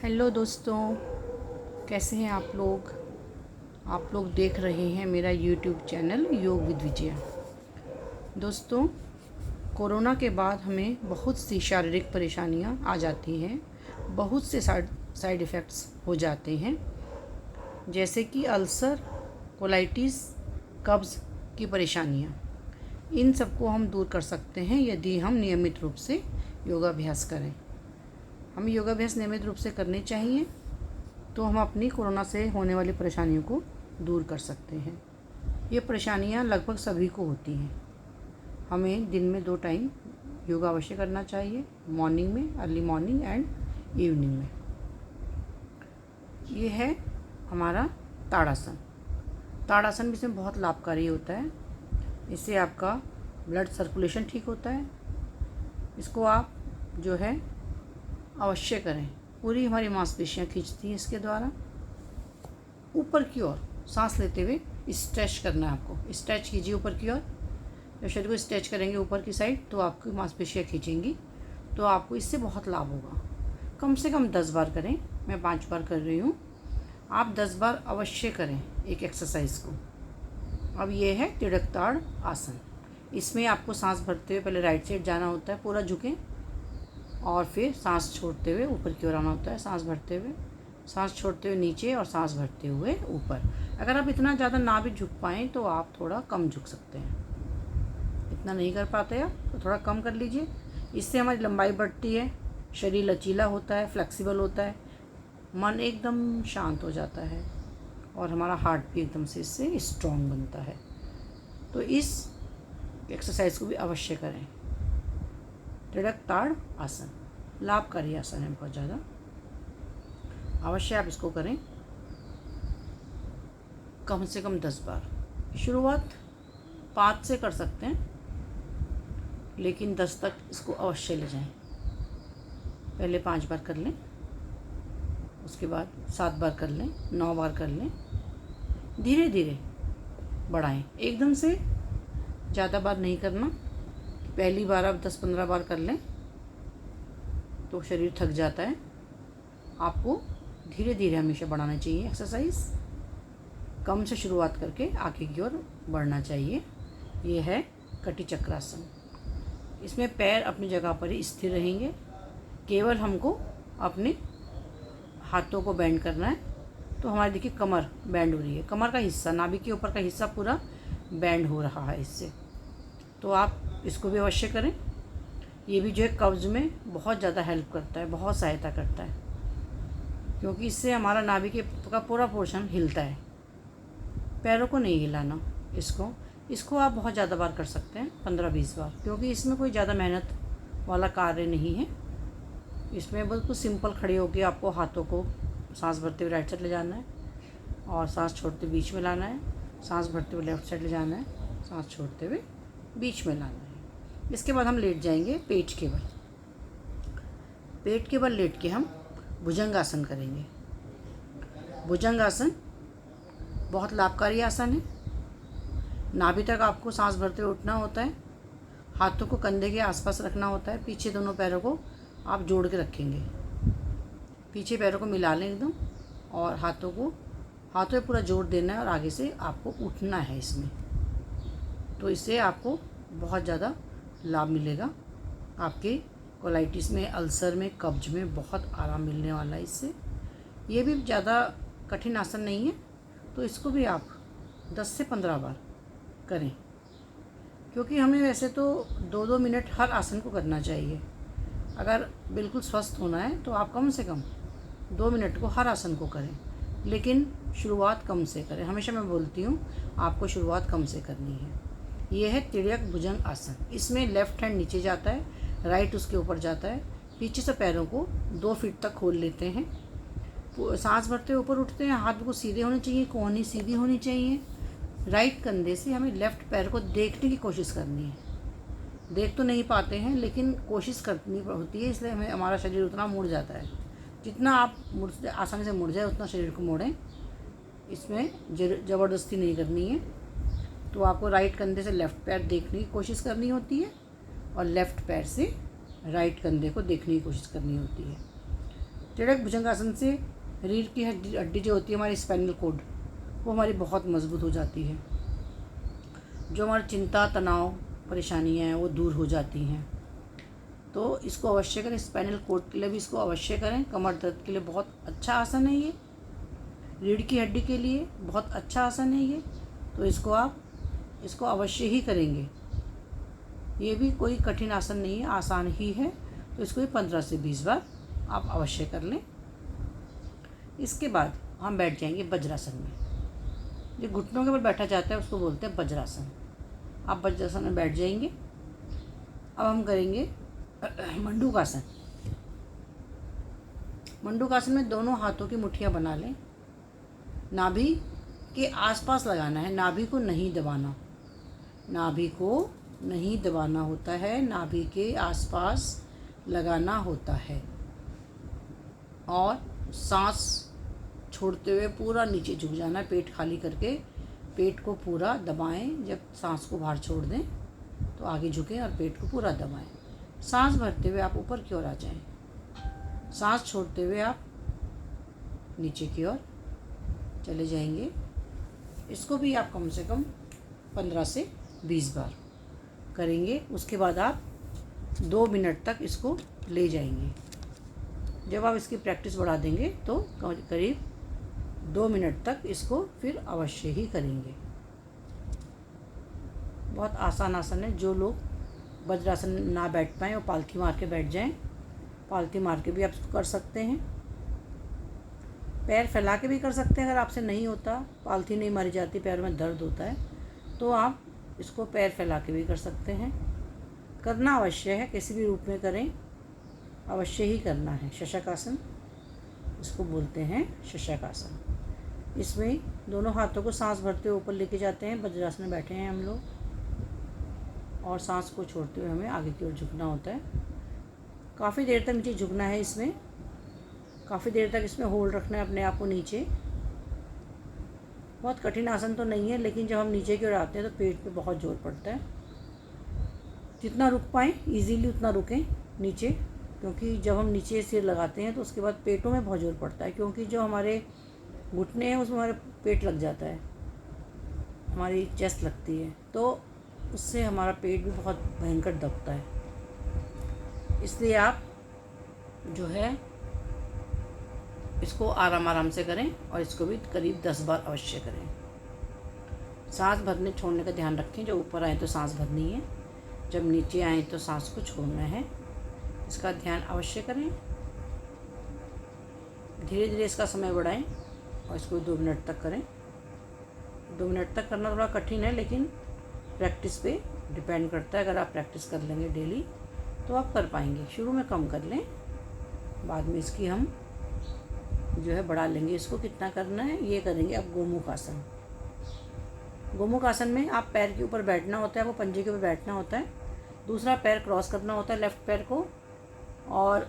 Hello दोस्तों, कैसे हैं आप लोग। आप लोग देख रहे हैं मेरा यूट्यूब चैनल योग विद विजया। दोस्तों, कोरोना के बाद हमें बहुत सी शारीरिक परेशानियां आ जाती हैं, बहुत से साइड इफ़ेक्ट्स हो जाते हैं, जैसे कि अल्सर, कोलाइटिस, कब्ज़ की परेशानियां। इन सबको हम दूर कर सकते हैं यदि हम नियमित रूप से योगाभ्यास करें। हमें योगाभ्यास नियमित रूप से करने चाहिए, तो हम अपनी कोरोना से होने वाली परेशानियों को दूर कर सकते हैं। ये परेशानियां लगभग सभी को होती हैं। हमें दिन में 2 टाइम योगा अवश्य करना चाहिए, मॉर्निंग में, अर्ली मॉर्निंग एंड इवनिंग में। ये है हमारा ताड़ासन। ताड़ासन भी इसमें बहुत लाभकारी होता है। इससे आपका ब्लड सर्कुलेशन ठीक होता है। इसको आप जो है अवश्य करें। पूरी हमारी मांसपेशियां खींचती हैं इसके द्वारा। ऊपर की ओर सांस लेते हुए स्ट्रेच करना है आपको। स्ट्रेच कीजिए ऊपर की ओर। जब शरीर को स्ट्रेच करेंगे ऊपर की साइड, तो आपकी मांसपेशियां खींचेंगी, तो आपको इससे बहुत लाभ होगा। कम से कम 10 बार करें। मैं 5 बार कर रही हूँ। आप 10 बार अवश्य करें एक एक्सरसाइज को। अब ये है तिड़कताड़ आसन। इसमें आपको सांस भरते हुए पहले राइट साइड जाना होता है, पूरा झुकें, और फिर सांस छोड़ते हुए ऊपर की ओर आना होता है। सांस भरते हुए, सांस छोड़ते हुए नीचे, और सांस भरते हुए ऊपर। अगर आप इतना ज़्यादा ना भी झुक पाएँ तो आप थोड़ा कम झुक सकते हैं। इतना नहीं कर पाते आप तो थोड़ा कम कर लीजिए। इससे हमारी लंबाई बढ़ती है, शरीर लचीला होता है, फ्लेक्सिबल होता है, मन एकदम शांत हो जाता है, और हमारा हार्ट भी एकदम से इससे स्ट्रॉन्ग बनता है। तो इस एक्सरसाइज को भी अवश्य करें। तिड़कताड़ आसन लाभकारी आसन है बहुत ज़्यादा। अवश्य आप इसको करें कम से कम 10 बार। शुरुआत 5 से कर सकते हैं, लेकिन 10 तक इसको अवश्य ले जाएं। पहले 5 बार कर लें, उसके बाद 7 बार कर लें, 9 बार कर लें। धीरे धीरे बढ़ाएं, एकदम से ज़्यादा बार नहीं करना। पहली बार आप 10-15 बार कर लें तो शरीर थक जाता है। आपको धीरे धीरे हमेशा बढ़ाना चाहिए एक्सरसाइज। कम से शुरुआत करके आगे की ओर बढ़ना चाहिए। ये है कटी चक्रासन। इसमें पैर अपनी जगह पर ही स्थिर रहेंगे। केवल हमको अपने हाथों को बेंड करना है। तो हमारी देखिए कमर बेंड हो रही है। कमर का हिस्सा, नाभि के ऊपर का हिस्सा पूरा बेंड हो रहा है इससे। तो आप इसको भी अवश्य करें। ये भी जो है कब्ज़ में बहुत ज़्यादा हेल्प करता है, बहुत सहायता करता है, क्योंकि इससे हमारा नाभि का पूरा पोर्शन हिलता है। पैरों को नहीं हिलाना। इसको आप बहुत ज़्यादा बार कर सकते हैं, 15-20 बार, क्योंकि इसमें कोई ज़्यादा मेहनत वाला कार्य नहीं है। इसमें बिल्कुल सिंपल खड़े होकर आपको हाथों को सांस भरते हुए राइट साइड ले जाना है, और सांस छोड़ते बीच में लाना है। सांस भरते हुए लेफ्ट साइड ले जाना है, सांस छोड़ते हुए बीच में लाना है। इसके बाद हम लेट जाएंगे पेट के बल। पेट के बल लेट के हम भुजंगासन करेंगे। भुजंगासन बहुत लाभकारी आसन है। नाभि तक आपको सांस भरते हुए उठना होता है। हाथों को कंधे के आसपास रखना होता है। पीछे दोनों पैरों को आप जोड़ के रखेंगे। पीछे पैरों को मिला लें एकदम, और हाथों में पूरा जोर देना है, और आगे से आपको उठना है इसमें। तो इससे आपको बहुत ज़्यादा लाभ मिलेगा। आपके कोलाइटिस में, अल्सर में, कब्ज में बहुत आराम मिलने वाला है इससे। ये भी ज़्यादा कठिन आसन नहीं है, तो इसको भी आप 10 से 15 बार करें, क्योंकि हमें वैसे तो 2-2 मिनट हर आसन को करना चाहिए। अगर बिल्कुल स्वस्थ होना है तो आप कम से कम 2 मिनट को हर आसन को करें, लेकिन शुरुआत कम से करें। हमेशा मैं बोलती हूँ आपको शुरुआत कम से करनी है। ये है तिर्यक भुजंग आसन। इसमें लेफ़्ट हैंड नीचे जाता है, राइट उसके ऊपर जाता है। पीछे से पैरों को 2 फीट तक खोल लेते हैं। सांस भरते हुए ऊपर उठते हैं। हाथ को सीधे होने चाहिए, कोहनी सीधी होनी चाहिए। राइट कंधे से हमें लेफ़्ट पैर को देखने की कोशिश करनी है। देख तो नहीं पाते हैं, लेकिन कोशिश करनी होती है, इसलिए हमें हमारा शरीर उतना मुड़ जाता है। जितना आप आसानी से मुड़ जाए उतना शरीर को मोड़ें। इसमें ज़बरदस्ती नहीं करनी है। तो आपको राइट कंधे से लेफ़्ट पैर देखने की कोशिश करनी होती है, और लेफ़्ट पैर से राइट कंधे को देखने की कोशिश करनी होती है। त्रियक भुजंगासन से रीढ़ की हड्डी जो होती है हमारी स्पाइनल कॉर्ड, वो हमारी बहुत मजबूत हो जाती है। जो हमारी चिंता, तनाव, परेशानियाँ हैं वो दूर हो जाती हैं। तो इसको अवश्य करें। स्पाइनल कॉर्ड के लिए भी इसको अवश्य करें। कमर दर्द के लिए बहुत अच्छा आसन है ये। रीढ़ की हड्डी के लिए बहुत अच्छा आसन है ये। तो इसको अवश्य ही करेंगे। ये भी कोई कठिन आसन नहीं है, आसान ही है। तो इसको 15 से 20 बार आप अवश्य कर लें। इसके बाद हम बैठ जाएंगे वज्रासन में। जो घुटनों के ऊपर बैठा जाता है उसको बोलते हैं वज्रासन। आप वज्रासन में बैठ जाएंगे। अब हम करेंगे मंडूकासन। मंडूकासन में दोनों हाथों की मुट्ठियाँ बना लें। नाभि के आसपास लगाना है, नाभि को नहीं दबाना। नाभि को नहीं दबाना होता है, नाभि के आसपास लगाना होता है। और सांस छोड़ते हुए पूरा नीचे झुक जाना है। पेट खाली करके पेट को पूरा दबाएं। जब सांस को बाहर छोड़ दें तो आगे झुकें और पेट को पूरा दबाएं। सांस भरते हुए आप ऊपर की ओर आ जाएं। सांस छोड़ते हुए आप नीचे की ओर चले जाएंगे। इसको भी आप कम से कम 15 से 20 बार करेंगे। उसके बाद आप 2 मिनट तक इसको ले जाएंगे। जब आप इसकी प्रैक्टिस बढ़ा देंगे तो करीब 2 मिनट तक इसको फिर अवश्य ही करेंगे। बहुत आसान आसन है। जो लोग वज्रासन ना बैठ पाएँ वो पालथी मार के बैठ जाएं। पालथी मार के भी आप इसको कर सकते हैं। पैर फैला के भी कर सकते हैं। अगर आपसे नहीं होता, पालथी नहीं मारी जाती, पैर में दर्द होता है, तो आप इसको पैर फैला के भी कर सकते हैं। करना अवश्य है, किसी भी रूप में करें, अवश्य ही करना है। शशक आसन इसको बोलते हैं, शशक आसन। इसमें दोनों हाथों को सांस भरते हुए ऊपर लेके जाते हैं। वज्रासन में बैठे हैं हम लोग और सांस को छोड़ते हुए हमें आगे की ओर झुकना होता है। काफ़ी देर तक नीचे झुकना है। इसमें काफ़ी देर तक इसमें होल्ड रखना है अपने आप को नीचे। बहुत कठिन आसन तो नहीं है, लेकिन जब हम नीचे की ओर आते हैं तो पेट पे बहुत जोर पड़ता है। जितना रुक पाएँ इजीली उतना रुकें नीचे, क्योंकि जब हम नीचे सिर लगाते हैं तो उसके बाद पेटों में बहुत जोर पड़ता है। क्योंकि जो हमारे घुटने हैं उसमें हमारे पेट लग जाता है, हमारी चेस्ट लगती है, तो उससे हमारा पेट भी बहुत भयंकर दबता है। इसलिए आप जो है इसको आराम आराम से करें और इसको भी करीब 10 बार अवश्य करें। सांस भरने छोड़ने का ध्यान रखें। जब ऊपर आए तो सांस भरनी है, जब नीचे आए तो सांस को छोड़ना है। इसका ध्यान अवश्य करें। धीरे धीरे इसका समय बढ़ाएं और इसको 2 मिनट तक करें। 2 मिनट तक करना थोड़ा कठिन है, लेकिन प्रैक्टिस पे डिपेंड करता है। अगर आप प्रैक्टिस कर लेंगे डेली तो आप कर पाएंगे। शुरू में कम कर लें, बाद में इसकी हम जो है बढ़ा लेंगे। इसको कितना करना है ये करेंगे। अब गोमुख आसन। गोमुख आसन में आप पैर के ऊपर बैठना होता है, वो पंजे के ऊपर बैठना होता है। दूसरा पैर क्रॉस करना होता है, लेफ़्ट पैर को, और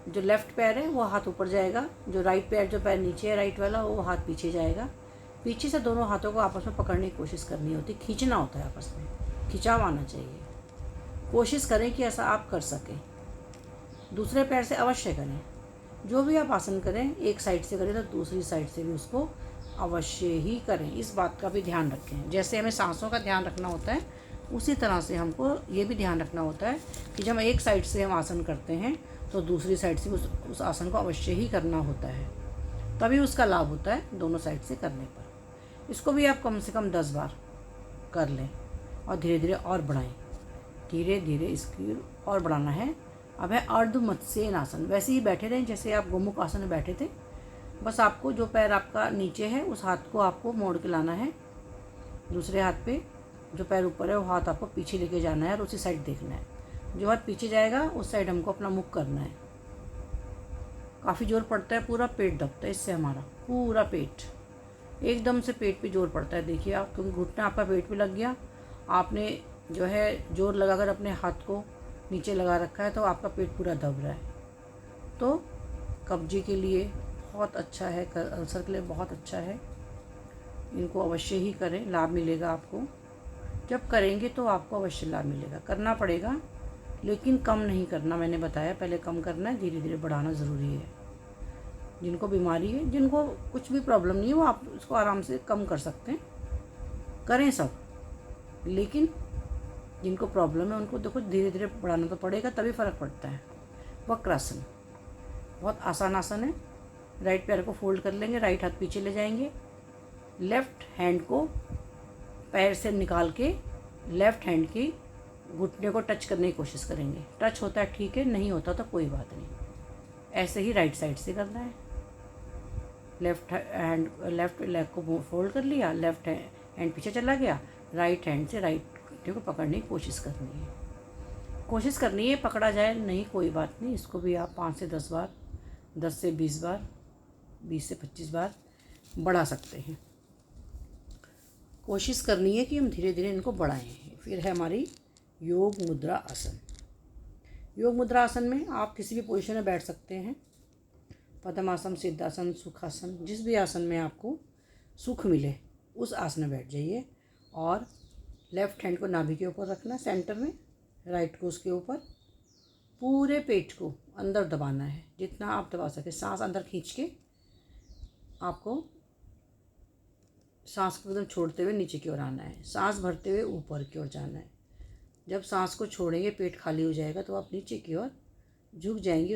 जो लेफ़्ट पैर है वो हाथ ऊपर जाएगा। जो राइट पैर, जो पैर नीचे है राइट वाला, वो हाथ पीछे जाएगा। पीछे से दोनों हाथों को आपस में पकड़ने की कोशिश करनी होती है। खींचना होता है, आपस में खिंचाव आना चाहिए। कोशिश करें कि ऐसा आप कर सकें। दूसरे पैर से अवश्य करें। जो भी आप आसन करें, एक साइड से करें तो दूसरी साइड से भी उसको अवश्य ही करें। इस बात का भी ध्यान रखें। जैसे हमें सांसों का ध्यान रखना होता है, उसी तरह से हमको ये भी ध्यान रखना होता है कि जब एक साइड से हम आसन करते हैं तो दूसरी साइड से उस आसन को अवश्य ही करना होता है। तभी उसका लाभ होता है दोनों साइड से करने पर। इसको भी आप कम से कम 10 बार कर लें और धीरे धीरे और बढ़ाएं। धीरे धीरे इसकी और बढ़ाना है। अब है अर्ध मत्स्य आसन। वैसे ही बैठे रहें जैसे आप गोमुख आसन में बैठे थे। बस आपको जो पैर आपका नीचे है उस हाथ को आपको मोड़ के लाना है। दूसरे हाथ पे जो पैर ऊपर है वो हाथ आपको पीछे लेके जाना है और उसी साइड देखना है। जो हाथ पीछे जाएगा उस साइड हमको अपना मुख करना है। काफ़ी जोर पड़ता है, पूरा पेट दबता है इससे। हमारा पूरा पेट एकदम से पेट पे जोर पड़ता है। देखिए आप, क्योंकि घुटना आपका पेट पे लग गया, आपने जो है जोर लगाकर अपने हाथ को नीचे लगा रखा है, तो आपका पेट पूरा दब रहा है। तो कब्जे के लिए बहुत अच्छा है, अल्सर के लिए बहुत अच्छा है। इनको अवश्य ही करें, लाभ मिलेगा आपको। जब करेंगे तो आपको अवश्य लाभ मिलेगा। करना पड़ेगा, लेकिन कम नहीं करना। मैंने बताया पहले कम करना है, धीरे धीरे बढ़ाना ज़रूरी है। जिनको बीमारी है, जिनको कुछ भी प्रॉब्लम नहीं है, वो आप उसको आराम से कम कर सकते हैं, करें सब। लेकिन जिनको प्रॉब्लम है उनको देखो धीरे धीरे बढ़ाना तो पड़ेगा, तभी फ़र्क पड़ता है। वक्रासन बहुत आसान आसन है। राइट पैर को फोल्ड कर लेंगे, राइट हाथ पीछे ले जाएंगे, लेफ़्ट हैंड को पैर से निकाल के लेफ़्ट हैंड की घुटने को टच करने की कोशिश करेंगे। टच होता है ठीक है, नहीं होता तो कोई बात नहीं। ऐसे ही राइट साइड से करना है। लेफ़्ट लेग को फोल्ड कर लिया, लेफ़्ट हैंड पीछे चला गया, राइट हैंड से राइट घुटने को पकड़ने की कोशिश करनी है। पकड़ा जाए नहीं कोई बात नहीं, इसको भी आप 5 से 10 बार, 10 से 20 बार, 20 से 25 बार बढ़ा सकते हैं। कोशिश करनी है कि हम धीरे धीरे इनको बढ़ाएं। फिर है हमारी योग मुद्रा आसन। योग मुद्रा आसन में आप किसी भी पोजीशन में बैठ सकते हैं। पद्मासन, सिद्धासन, सुखासन, जिस भी आसन में आपको सुख मिले उस आसन में बैठ जाइए। और लेफ़्ट हैंड को नाभि के ऊपर रखना सेंटर में, राइट को उसके ऊपर। पूरे पेट को अंदर दबाना है जितना आप दबा सके। सांस अंदर खींच के आपको सांस को एकदम छोड़ते हुए नीचे की ओर आना है। सांस भरते हुए ऊपर की ओर जाना है। जब सांस को छोड़ेंगे पेट खाली हो जाएगा तो आप नीचे की ओर झुक जाएंगे।